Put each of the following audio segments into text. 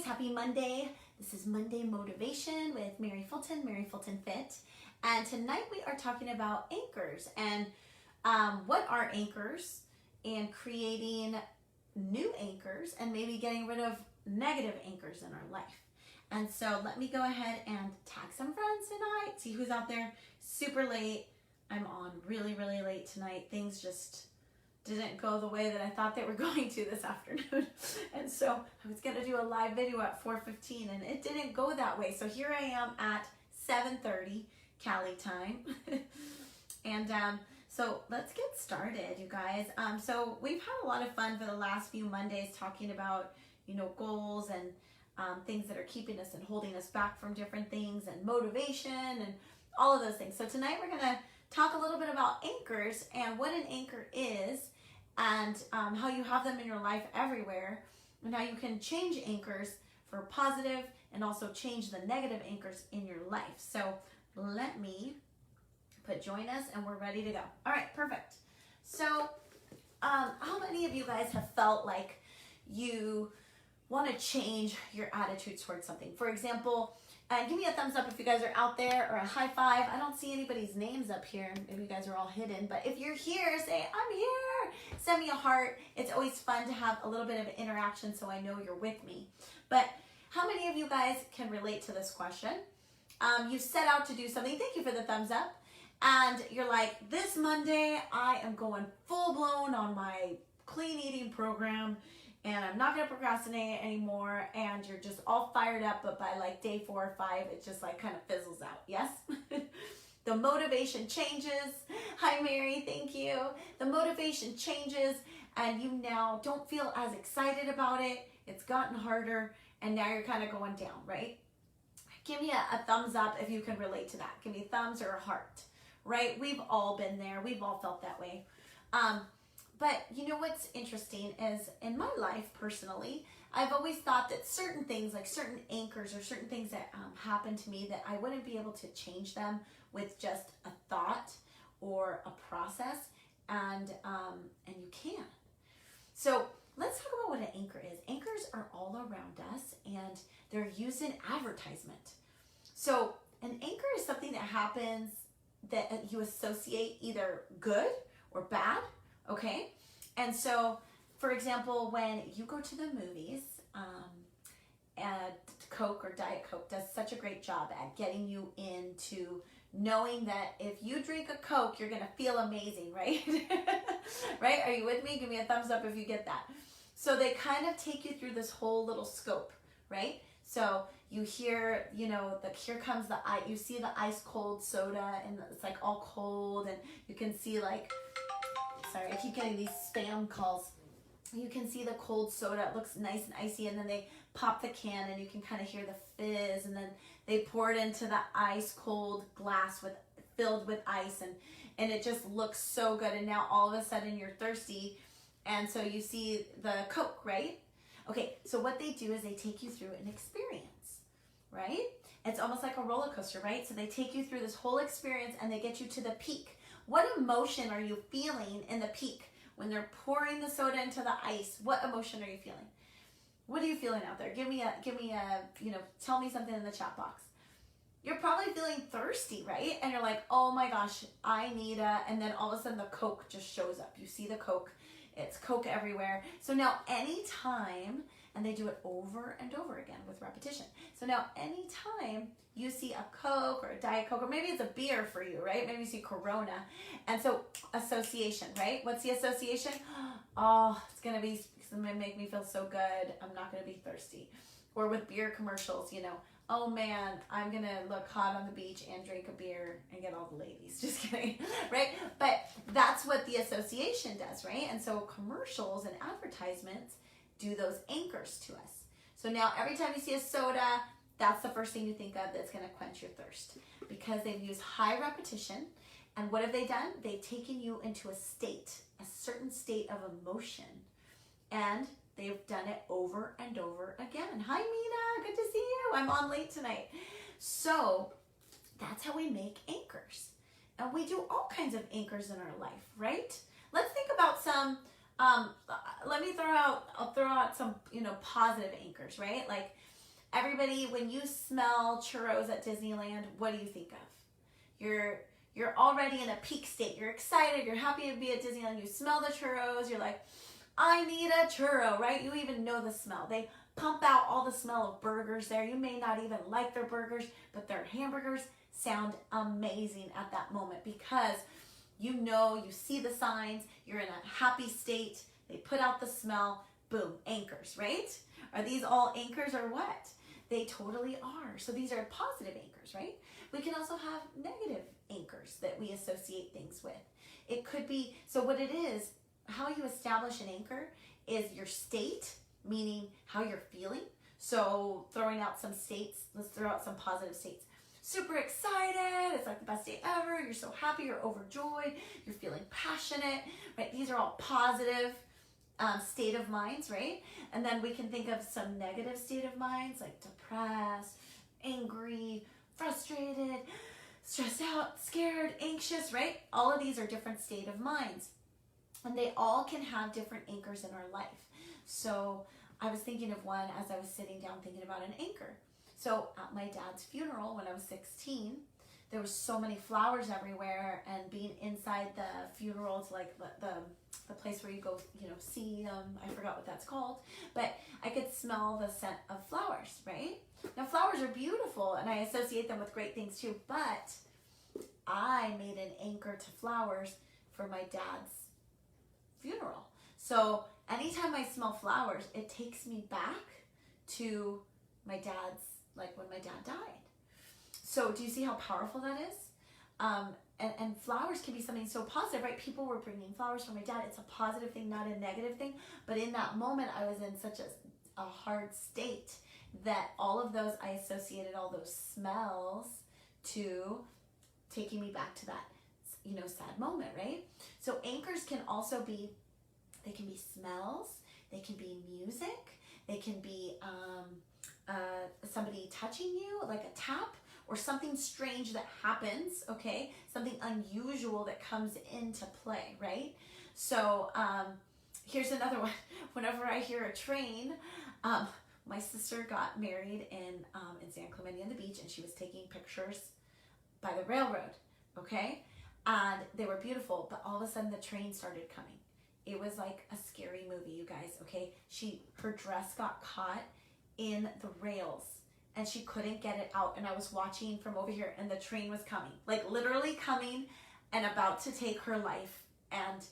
guys, happy Monday. This is Monday Motivation with Mary Fulton, Mary Fulton Fit. And tonight we are talking about anchors and what are anchors and creating new anchors and maybe getting rid of negative anchors in our life. And so let me go ahead and tag some friends tonight. See who's out there. Super late. I'm on really late tonight. Things just didn't go the way that I thought they were going to this afternoon. And so I was going to do a live video at 4:15 and it didn't go that way. So here I am at 7:30 Cali time. And so let's get started, you guys. So we've had a lot of fun for the last few Mondays talking about, goals and things that are keeping us and holding us back from different things and motivation and all of those things. So tonight we're going to talk a little bit about anchors and what an anchor is and how you have them in your life everywhere and how you can change anchors for positive and also change the negative anchors in your life. So let me put join us and we're ready to go. All right, perfect. So how many of you guys have felt like you want to change your attitude towards something? For example, give me a thumbs up if you guys are out there or a high five. I don't see anybody's names up here. Maybe you guys are all hidden, but if you're here, say, I'm here. Send me a heart. It's always fun to have a little bit of interaction so I know you're with me. But how many of you guys can relate to this question? You set out to do something. Thank you for the thumbs up. And you're like, this Monday, I am going full blown on my clean eating program and I'm not going to procrastinate anymore, and you're just all fired up, but by like day 4 or 5, it just like kind of fizzles out, yes? The motivation changes. Hi, Mary, thank you. The motivation changes, and you now don't feel as excited about it. It's gotten harder, and now you're kind of going down, right? Give me a thumbs up if you can relate to that. Give me a thumbs or a heart, right? We've all been there. We've all felt that way. But you know what's interesting is in my life personally, I've always thought that certain things, like certain anchors or certain things that happen to me, that I wouldn't be able to change them with just a thought or a process, and you can. So let's talk about what an anchor is. Anchors are all around us and they're used in advertisement. So an anchor is something that happens that you associate either good or bad. Okay, and so, for example, when you go to the movies, Coke or Diet Coke does such a great job at getting you into knowing that if you drink a Coke, you're going to feel amazing, right? Right? Are you with me? Give me a thumbs up if you get that. So they kind of take you through this whole little scope, right? So you hear, here comes you see the ice cold soda, and it's like all cold, and you can see like, sorry, I keep getting these spam calls. You can see the cold soda. It looks nice and icy, and then they pop the can and you can kind of hear the fizz, and then they pour it into the ice cold glass filled with ice, and it just looks so good. And now all of a sudden you're thirsty, and so you see the Coke, right? Okay, so what they do is they take you through an experience, right? It's almost like a roller coaster, right? So they take you through this whole experience and they get you to the peak. What emotion are you feeling in the peak when they're pouring the soda into the ice? What emotion are you feeling? What are you feeling out there? Give me a, tell me something in the chat box. You're probably feeling thirsty, right? And you're like, oh my gosh, I need and then all of a sudden the Coke just shows up. You see the Coke, it's Coke everywhere. So now anytime, and they do it over and over again with repetition. So now anytime you see a Coke or a Diet Coke, or maybe it's a beer for you, right? Maybe you see Corona. And so association, right? What's the association? Oh, it's going to make me feel so good. I'm not going to be thirsty. Or with beer commercials, oh man, I'm going to look hot on the beach and drink a beer and get all the ladies. Just kidding, right? But that's what the association does, right? And so commercials and advertisements do those anchors to us. So now every time you see a soda, that's the first thing you think of that's going to quench your thirst, because they've used high repetition. And what have they done? They've taken you into a certain state of emotion, and they've done it over and over again. Hi, Mina. Good to see you. I'm on late tonight. So that's how we make anchors. And we do all kinds of anchors in our life, right? Let's think about some, I'll throw out some, positive anchors, right? Like Everybody, when you smell churros at Disneyland, what do you think of? You're already in a peak state. You're excited. You're happy to be at Disneyland. You smell the churros. You're like, I need a churro, right? You even know the smell. They pump out all the smell of burgers there. You may not even like their burgers, but their hamburgers sound amazing at that moment because you know, you see the signs, you're in a happy state, they put out the smell, boom, anchors, right? Are these all anchors or what? They totally are. So these are positive anchors, right? We can also have negative anchors that we associate things with. It could be, so what it is, how you establish an anchor is your state, meaning how you're feeling. So throwing out some states, let's throw out some positive states. Super excited, it's like the best day ever, you're so happy, you're overjoyed, you're feeling passionate, right? These are all positive state of minds, right? And then we can think of some negative state of minds like depressed, angry, frustrated, stressed out, scared, anxious, right? All of these are different state of minds. And they all can have different anchors in our life. So I was thinking of one as I was sitting down thinking about an anchor. So at my dad's funeral when I was 16, there was so many flowers everywhere, and being inside the funerals, like the place where you go, you know, see I forgot what that's called, but I could smell the scent of flowers, right? Now flowers are beautiful and I associate them with great things too, but I made an anchor to flowers for my dad's funeral. So anytime I smell flowers, it takes me back to my dad's, like when my dad died. So do you see how powerful that is? And flowers can be something so positive, right? People were bringing flowers for my dad. It's a positive thing, not a negative thing. But in that moment, I was in such a hard state that all of those, I associated all those smells to taking me back to that, you know, sad moment, right? So anchors can also be, they can be smells, they can be music, they can be somebody touching you, like a tap, or something strange that happens, okay? Something unusual that comes into play, right? So here's another one. Whenever I hear a train, my sister got married in San Clemente on the beach, and she was taking pictures by the railroad, okay? And they were beautiful, but all of a sudden the train started coming. It was like a scary movie, you guys, okay? Her dress got caught in the rails and she couldn't get it out, and I was watching from over here and the train was coming, like literally coming and about to take her life, and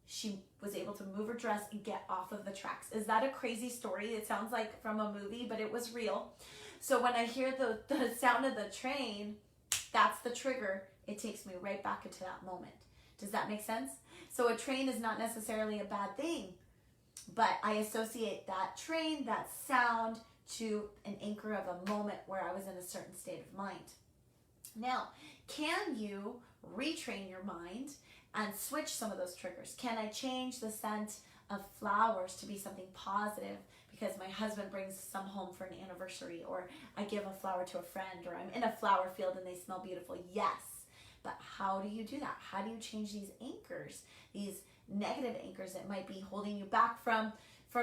she was able to move her dress and get off of the tracks. Is that a crazy story? It sounds like from a movie, but it was real. So when I hear the sound of the train, that's the trigger. It takes me right back into that moment. Does that make sense? So a train is not necessarily a bad thing, but I associate that train, that sound, to an anchor of a moment where I was in a certain state of mind. Now, can you retrain your mind and switch some of those triggers? Can I change the scent of flowers to be something positive because my husband brings some home for an anniversary, or I give a flower to a friend, or I'm in a flower field and they smell beautiful? Yes. But how do you do that? How do you change these anchors, these negative anchors that might be holding you back from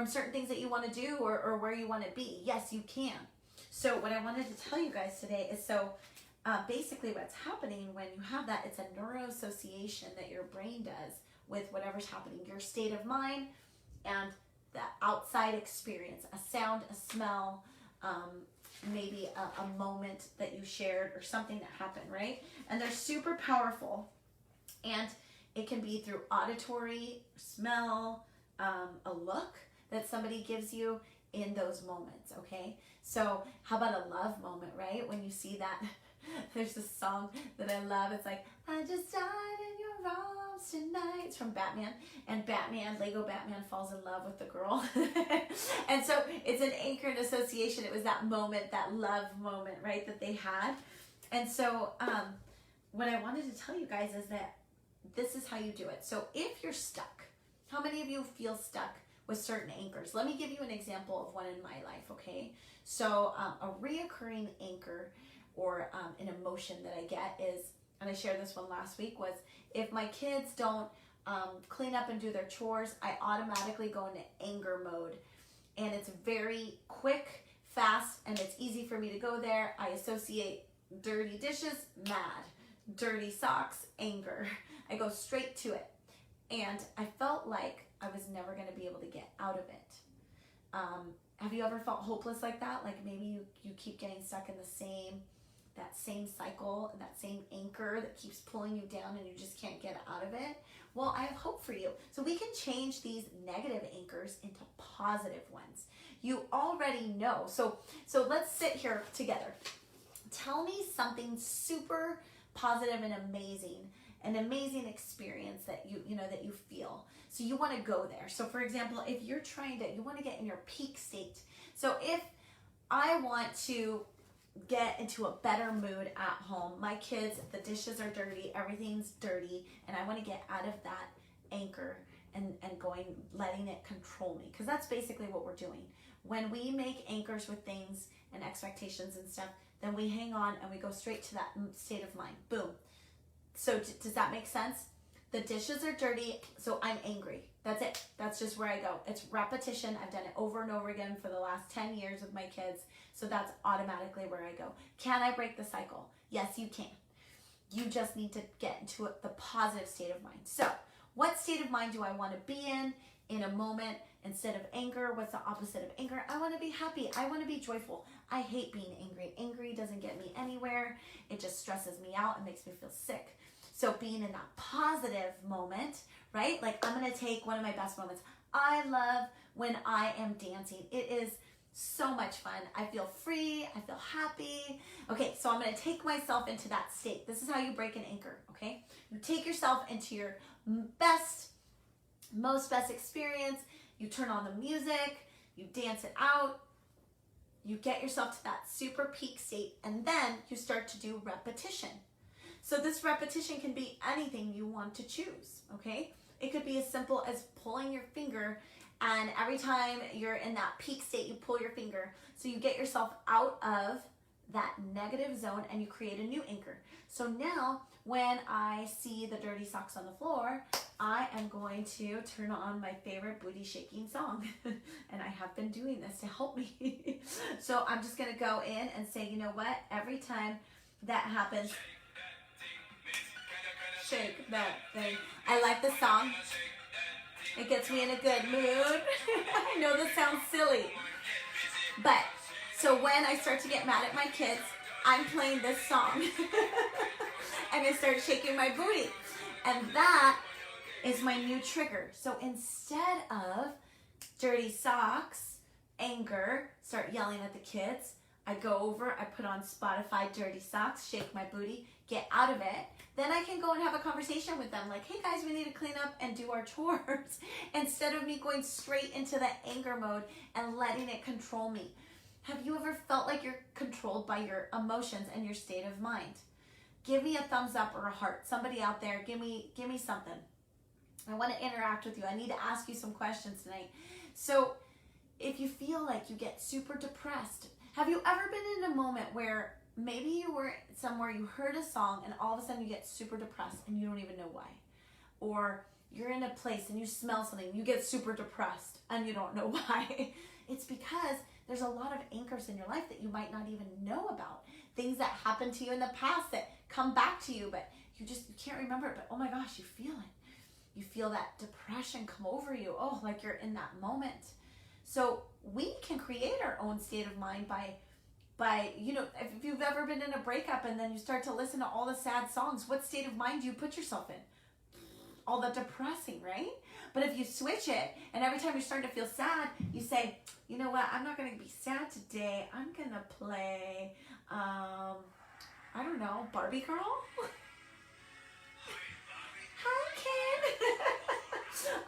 certain things that you want to do or where you want to be? Yes, you can. So what I wanted to tell you guys today is, basically what's happening when you have that, it's a neuroassociation that your brain does with whatever's happening, your state of mind and the outside experience, a sound, a smell, maybe a moment that you shared or something that happened, right? And they're super powerful, and it can be through auditory, smell, a look that somebody gives you in those moments, okay? So how about a love moment, right? When you see that, there's this song that I love. It's like, I just died in your arms tonight. It's from Batman. And Lego Batman falls in love with the girl. And so it's an anchor and association. It was that moment, that love moment, right, that they had. And so what I wanted to tell you guys is that this is how you do it. So if you're stuck, how many of you feel stuck with certain anchors? Let me give you an example of one in my life, okay? So a reoccurring anchor or an emotion that I get is, and I shared this one last week, was if my kids don't clean up and do their chores, I automatically go into anger mode. And it's very quick, fast, and and it's easy for me to go there. I associate dirty dishes, mad, dirty socks, anger. I go straight to it. And I felt like I was never going to be able to get out of it. Have you ever felt hopeless like that? Like maybe you keep getting stuck in that same cycle, that same anchor that keeps pulling you down and you just can't get out of it? Well, I have hope for you. So we can change these negative anchors into positive ones. You already know. So let's sit here together. Tell me something super positive and amazing, an amazing experience that you feel. So you want to go there. So for example, if you're you want to get in your peak state. So if I want to get into a better mood at home, my kids, the dishes are dirty, everything's dirty, and I want to get out of that anchor and letting it control me. Because that's basically what we're doing. When we make anchors with things and expectations and stuff, then we hang on and we go straight to that state of mind. Boom. So does that make sense? The dishes are dirty, so I'm angry. That's it. That's just where I go. It's repetition. I've done it over and over again for the last 10 years with my kids. So that's automatically where I go. Can I break the cycle? Yes, you can. You just need to get into the positive state of mind. So what state of mind do I want to be in a moment? Instead of anger, what's the opposite of anger? I want to be happy. I want to be joyful. I hate being angry. Angry doesn't get me anywhere. It just stresses me out and makes me feel sick. So being in that positive moment, right? Like I'm going to take one of my best moments. I love when I am dancing. It is so much fun. I feel free. I feel happy. Okay, so I'm going to take myself into that state. This is how you break an anchor, okay? You take yourself into your most best experience. You turn on the music. You dance it out. You get yourself to that super peak state, and then you start to do repetition. So this repetition can be anything you want to choose, okay? It could be as simple as pulling your finger, and every time you're in that peak state, you pull your finger. So you get yourself out of that negative zone and you create a new anchor. So now when I see the dirty socks on the floor, I am going to turn on my favorite booty shaking song. And I have been doing this to help me. So I'm just going to go in and say, you know what? Every time that happens, shake that thing. I like the song. It gets me in a good mood. I know this sounds silly. But, so when I start to get mad at my kids, I'm playing this song. And I start shaking my booty. And that is my new trigger. So instead of dirty socks, anger, start yelling at the kids, I go over, I put on Spotify dirty socks, shake my booty, get out of it. Then I can go and have a conversation with them like, hey guys, we need to clean up and do our chores. Instead of me going straight into the anger mode and letting it control me. Have you ever felt like you're controlled by your emotions and your state of mind? Give me a thumbs up or a heart. Somebody out there, give me something. I want to interact with you. I need to ask you some questions tonight. So if you feel like you get super depressed, have you ever been in a moment where maybe you were somewhere, you heard a song, and all of a sudden you get super depressed and you don't even know why? Or you're in a place and you smell something, you get super depressed and you don't know why. It's because there's a lot of anchors in your life that you might not even know about. Things that happened to you in the past that come back to you, but you can't remember it, but oh my gosh, you feel it. You feel that depression come over you. Oh, like you're in that moment. So we can create our own state of mind by, if you've ever been in a breakup and then you start to listen to all the sad songs, what state of mind do you put yourself in? All the depressing, right? But if you switch it, and every time you're starting to feel sad, you say, you know what, I'm not going to be sad today. I'm going to play, I don't know, Barbie Girl? Hi, Ken.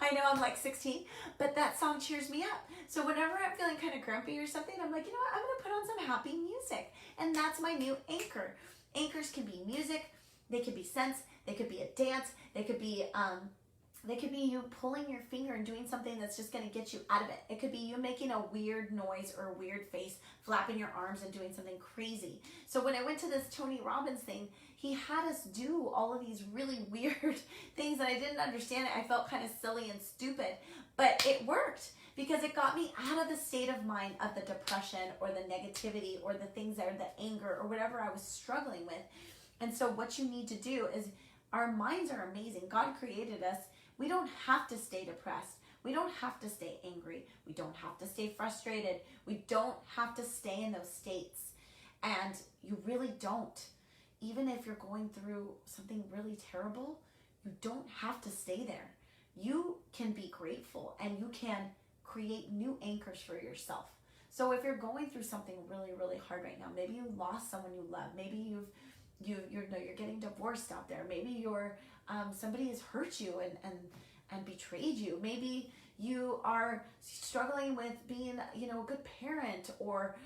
I know I'm like 16, but that song cheers me up. So whenever I'm feeling kind of grumpy or something, I'm like, you know what, I'm going to put on some happy music. And that's my new anchor. Anchors can be music. They could be scents. They could be a dance. They could be They could be you pulling your finger and doing something that's just going to get you out of it. It could be you making a weird noise or a weird face, flapping your arms and doing something crazy. So when I went to this Tony Robbins thing, he had us do all of these really weird things that I didn't understand. I felt kind of silly and stupid, but it worked because it got me out of the state of mind of the depression or the negativity or the things that are the anger or whatever I was struggling with. And so what you need to do is, our minds are amazing. God created us. We don't have to stay depressed. We don't have to stay angry. We don't have to stay frustrated. We don't have to stay in those states. And you really don't. Even if you're going through something really terrible, you don't have to stay there. You can be grateful and you can create new anchors for yourself. So if you're going through something really, really hard right now, maybe you lost someone you love, maybe you're getting divorced out there, maybe you're somebody has hurt you and betrayed you, maybe you are struggling with being a good parent, or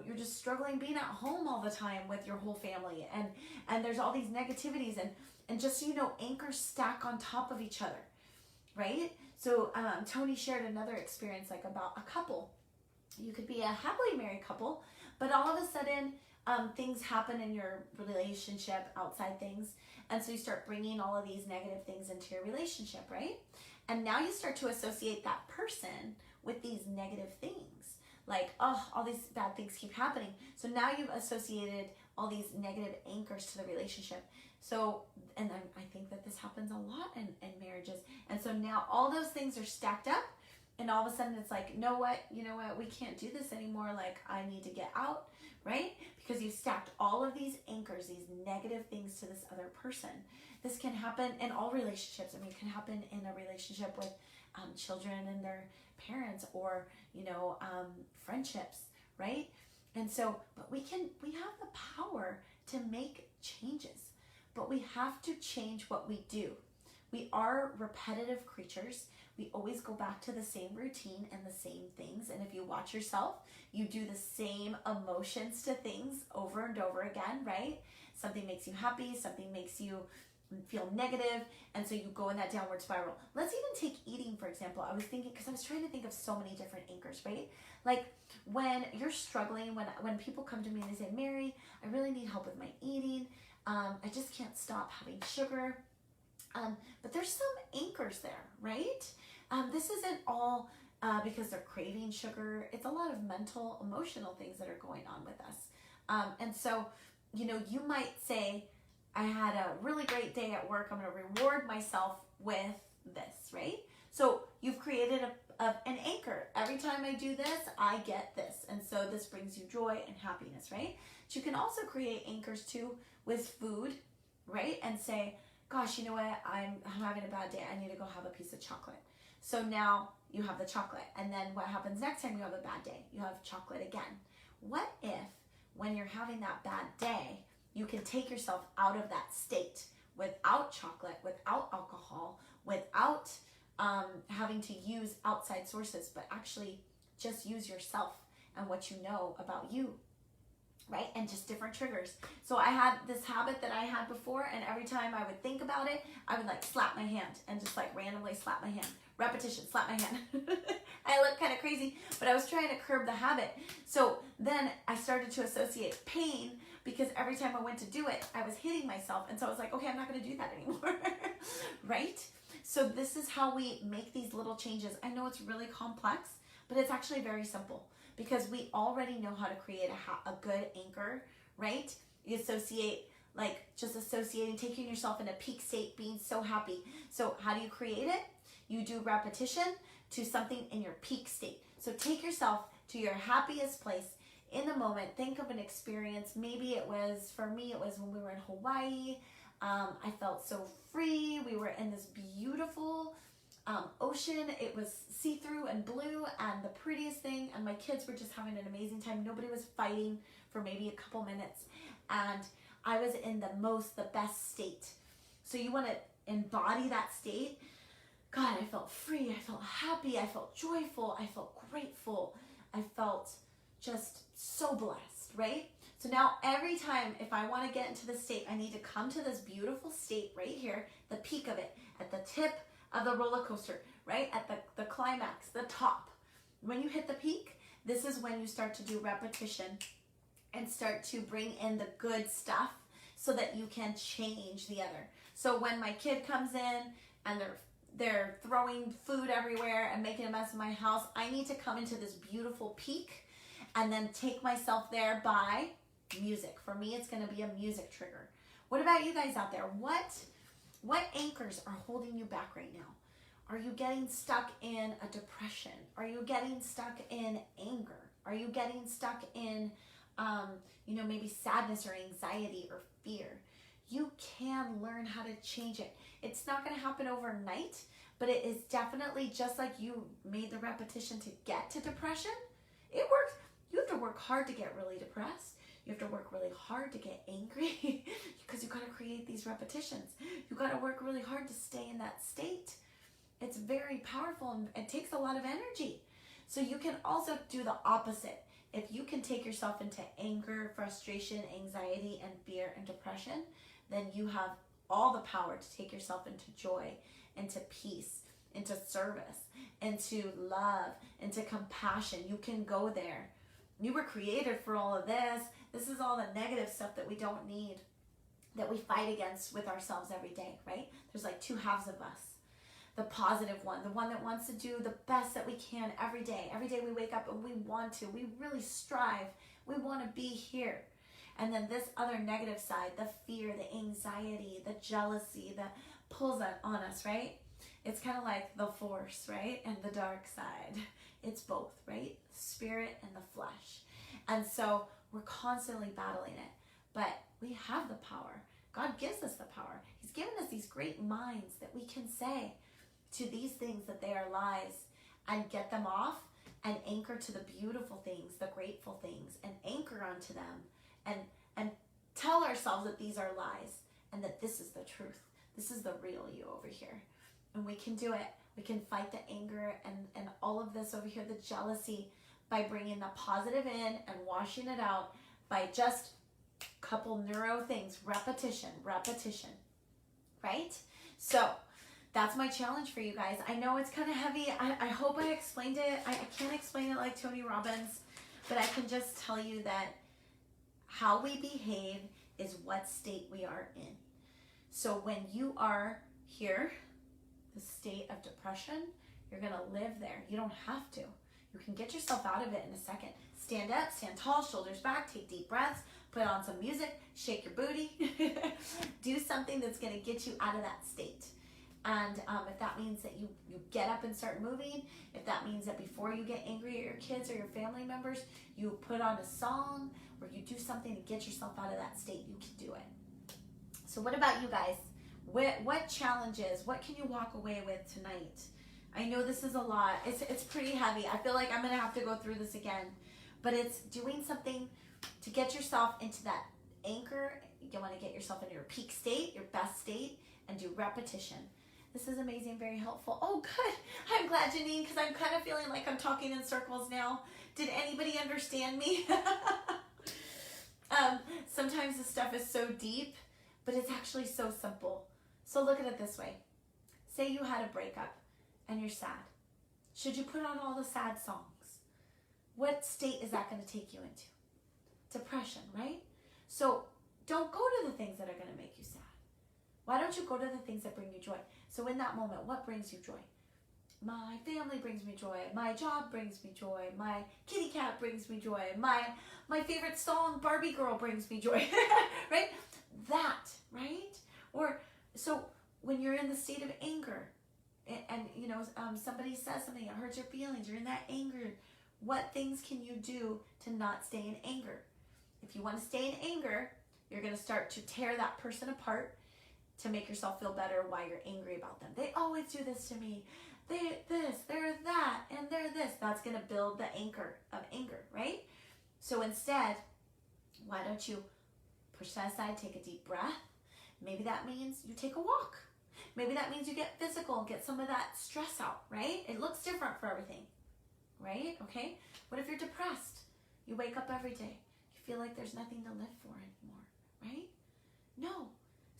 you're just struggling being at home all the time with your whole family, and there's all these negativities, and just anchors stack on top of each other, right? So Tony shared another experience, like about a couple. You could be a happily married couple, but all of a sudden things happen in your relationship, outside things, and so you start bringing all of these negative things into your relationship, right? And now you start to associate that person with these negative things, like, oh, all these bad things keep happening. So now you've associated all these negative anchors to the relationship. So, and I think that this happens a lot in marriages. And so now all those things are stacked up, and all of a sudden it's like, you know what, we can't do this anymore. Like, I need to get out, right? Because you've stacked all of these anchors, these negative things to this other person. This can happen in all relationships. I mean, it can happen in a relationship with children and their parents, or, friendships, right? And so, but we have the power to make changes, but we have to change what we do. We are repetitive creatures. We always go back to the same routine and the same things. And if you watch yourself, you do the same emotions to things over and over again, right? Something makes you happy, something makes you feel negative, and so you go in that downward spiral. Let's even take eating, for example. I was thinking, because I was trying to think of so many different anchors, right? Like when you're struggling, when people come to me and they say, Mary, I really need help with my eating. I just can't stop having sugar. But there's some anchors there, right? This isn't all because they're craving sugar. It's a lot of mental, emotional things that are going on with us. And so, you might say, I had a really great day at work. I'm going to reward myself with this, right? So you've created an anchor. Every time I do this, I get this. And so this brings you joy and happiness, right? But you can also create anchors too with food, right? And say, gosh, you know what? I'm having a bad day. I need to go have a piece of chocolate. So now you have the chocolate. And then what happens next time you have a bad day? You have chocolate again. What if when you're having that bad day, you can take yourself out of that state without chocolate, without alcohol, without having to use outside sources, but actually just use yourself and what you know about you, right? And just different triggers. So I had this habit that I had before, and every time I would think about it, I would like slap my hand and just like randomly slap my hand. Repetition, slap my hand. I look kind of crazy, but I was trying to curb the habit. So then I started to associate pain, because every time I went to do it, I was hitting myself. And so I was like, okay, I'm not going to do that anymore, right? So this is how we make these little changes. I know it's really complex, but it's actually very simple, because we already know how to create a good anchor, right? You associate, like just associating, taking yourself in a peak state, being so happy. So how do you create it? You do repetition to something in your peak state. So take yourself to your happiest place in the moment. Think of an experience. Maybe for me, it was when we were in Hawaii. I felt so free. We were in this beautiful ocean. It was see-through and blue and the prettiest thing. And my kids were just having an amazing time. Nobody was fighting for maybe a couple minutes. And I was in the best state. So you want to embody that state. God, I felt free. I felt happy. I felt joyful. I felt grateful. I felt just so blessed, right? So now every time, if I want to get into the state, I need to come to this beautiful state right here, the peak of it, at the tip of the roller coaster, right? At the climax, the top. When you hit the peak, this is when you start to do repetition and start to bring in the good stuff so that you can change the other. So when my kid comes in and they're throwing food everywhere and making a mess in my house, I need to come into this beautiful peak and then take myself there by music. For me, it's going to be a music trigger. What about you guys out there? What anchors are holding you back right now? Are you getting stuck in a depression? Are you getting stuck in anger? Are you getting stuck in, maybe sadness or anxiety or fear? You can learn how to change it. It's not going to happen overnight, but it is definitely just like you made the repetition to get to depression. It works. You have to work hard to get really depressed. You have to work really hard to get angry because you got to create these repetitions. You got to work really hard to stay in that state. It's very powerful and it takes a lot of energy. So you can also do the opposite. If you can take yourself into anger, frustration, anxiety, and fear and depression, then you have all the power to take yourself into joy, into peace, into service, into love, into compassion. You can go there. You were created for all of this. This is all the negative stuff that we don't need, that we fight against with ourselves every day, right? There's like two halves of us. The positive one, the one that wants to do the best that we can every day. Every day we wake up and we want to. We really strive. We want to be here. And then this other negative side, the fear, the anxiety, the jealousy that pulls on us, right? It's kind of like the force, right? And the dark side. It's both, right? Spirit and the flesh. And so we're constantly battling it. But we have the power. God gives us the power. He's given us these great minds that we can say to these things that they are lies and get them off and anchor to the beautiful things, the grateful things, and anchor onto them and tell ourselves that these are lies and that this is the truth. This is the real you over here. And we can do it. We can fight the anger and all of this over here, the jealousy, by bringing the positive in and washing it out by just a couple neuro things, repetition, right? So that's my challenge for you guys. I know it's kind of heavy. I hope I explained it. I can't explain it like Tony Robbins, but I can just tell you that how we behave is what state we are in. So when you are here, the state of depression, you're going to live there. You don't have to. You can get yourself out of it in a second. Stand up, stand tall, shoulders back, take deep breaths, put on some music, shake your booty. Do something that's going to get you out of that state. And if that means that you get up and start moving, if that means that before you get angry at your kids or your family members, you put on a song or you do something to get yourself out of that state, you can do it. So what about you guys? What challenges, what can you walk away with tonight? I know this is a lot. It's pretty heavy. I feel like I'm going to have to go through this again. But it's doing something to get yourself into that anchor. You want to get yourself into your peak state, your best state, and do repetition. This is amazing, very helpful. Oh, good. I'm glad, Janine, because I'm kind of feeling like I'm talking in circles now. Did anybody understand me? Sometimes this stuff is so deep, but it's actually so simple. So look at it this way. Say you had a breakup and you're sad. Should you put on all the sad songs? What state is that going to take you into? Depression, right? So don't go to the things that are going to make you sad. Why don't you go to the things that bring you joy? So in that moment, what brings you joy? My family brings me joy. My job brings me joy. My kitty cat brings me joy. My favorite song, Barbie Girl, brings me joy. Right? That, right? Or so when you're in the state of anger and somebody says something that hurts your feelings, you're in that anger, what things can you do to not stay in anger? If you want to stay in anger, you're going to start to tear that person apart to make yourself feel better why you're angry about them. They always do this to me. They're that, and they're this. That's going to build the anchor of anger, right? So instead, why don't you push that aside, take a deep breath. Maybe that means you take a walk. Maybe that means you get physical and get some of that stress out, right? It looks different for everything, right? Okay? What if you're depressed? You wake up every day. You feel like there's nothing to live for anymore, right? No.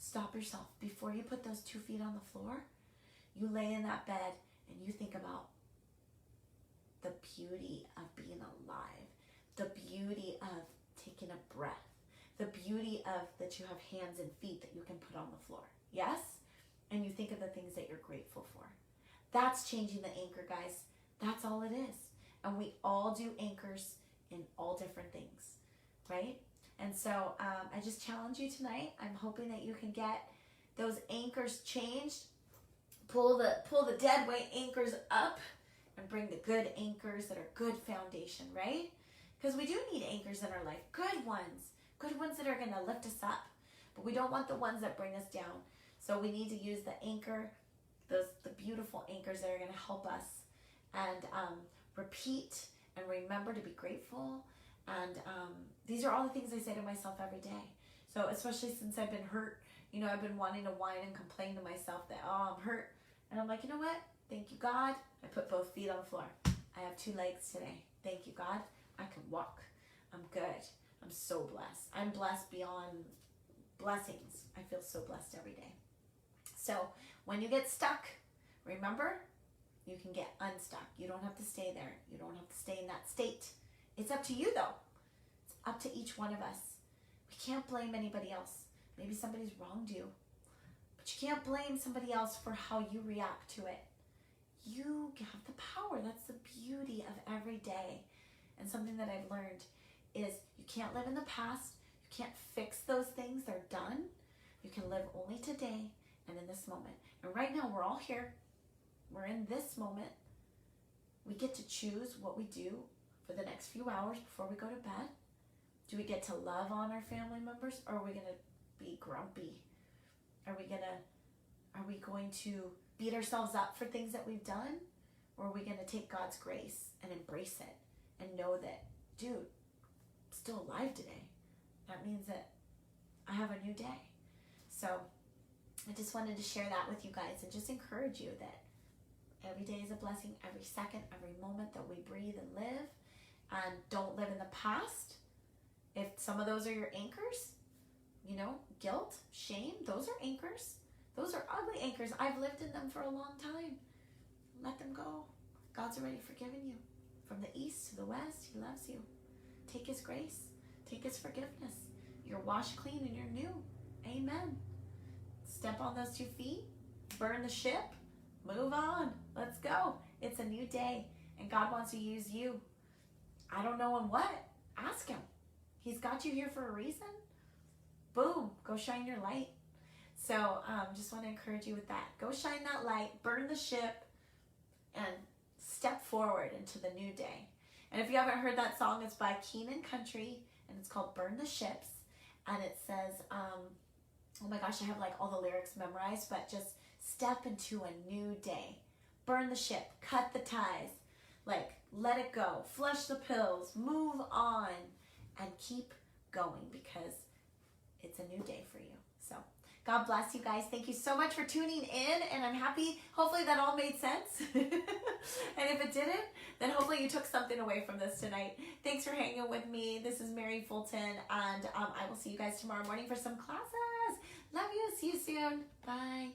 Stop yourself. Before you put those 2 feet on the floor, You lay in that bed and you think about the beauty of being alive, the beauty of taking a breath, the beauty of that you have hands and feet that you can put on the floor. Yes? And you think of the things that you're grateful for. That's changing the anchor, guys. That's all it is. And we all do anchors in all different things, right? And so I just challenge you tonight. I'm hoping that you can get those anchors changed. Pull the dead weight anchors up and bring the good anchors that are good foundation, right? Because we do need anchors in our life. Good ones that are going to lift us up. But we don't want the ones that bring us down. So we need to use the anchor, the beautiful anchors that are going to help us. And repeat and remember to be grateful. And these are all the things I say to myself every day. So especially since I've been hurt, you know, I've been wanting to whine and complain to myself that, oh, I'm hurt. And I'm like, you know what? Thank you, God. I put both feet on the floor. I have 2 legs today. Thank you, God. I can walk. I'm good. I'm so blessed. I'm blessed beyond blessings. I feel so blessed every day. So when you get stuck, remember, you can get unstuck. You don't have to stay there. You don't have to stay in that state. It's up to you, though. It's up to each one of us. We can't blame anybody else. Maybe somebody's wronged you. But you can't blame somebody else for how you react to it. You have the power. That's the beauty of every day. And something that I've learned is you can't live in the past. You can't fix those things. They're done. You can live only today and in this moment. And right now, we're all here. We're in this moment. We get to choose what we do for the next few hours before we go to bed. Do we get to love on our family members, or are we going to be grumpy? Are we going to beat ourselves up for things that we've done? Or are we going to take God's grace and embrace it and know that, dude, I'm still alive today. That means that I have a new day. So I just wanted to share that with you guys and just encourage you that every day is a blessing, every second, every moment that we breathe and live. And don't live in the past. If some of those are your anchors, you know, guilt, shame, those are anchors. Those are ugly anchors. I've lived in them for a long time. Let them go. God's already forgiven you. From the east to the west, He loves you. Take His grace. Take His forgiveness. You're washed clean and you're new. Amen. Step on those 2 feet. Burn the ship. Move on. Let's go. It's a new day. And God wants to use you. I don't know in what. Ask Him. He's got you here for a reason. Boom. Go shine your light. So just want to encourage you with that. Go shine that light. Burn the ship. And step forward into the new day. And if you haven't heard that song, it's by Keenan Country. And it's called Burn the Ships. And it says, oh my gosh, I have like all the lyrics memorized. But just step into a new day. Burn the ship. Cut the ties. Like, let it go. Flush the pills. Move on. And keep going because it's a new day for you. So, God bless you guys. Thank you so much for tuning in. And I'm happy. Hopefully that all made sense. And if it didn't, then hopefully you took something away from this tonight. Thanks for hanging with me. This is Mary Fulton. And I will see you guys tomorrow morning for some classes. Love you. See you soon. Bye.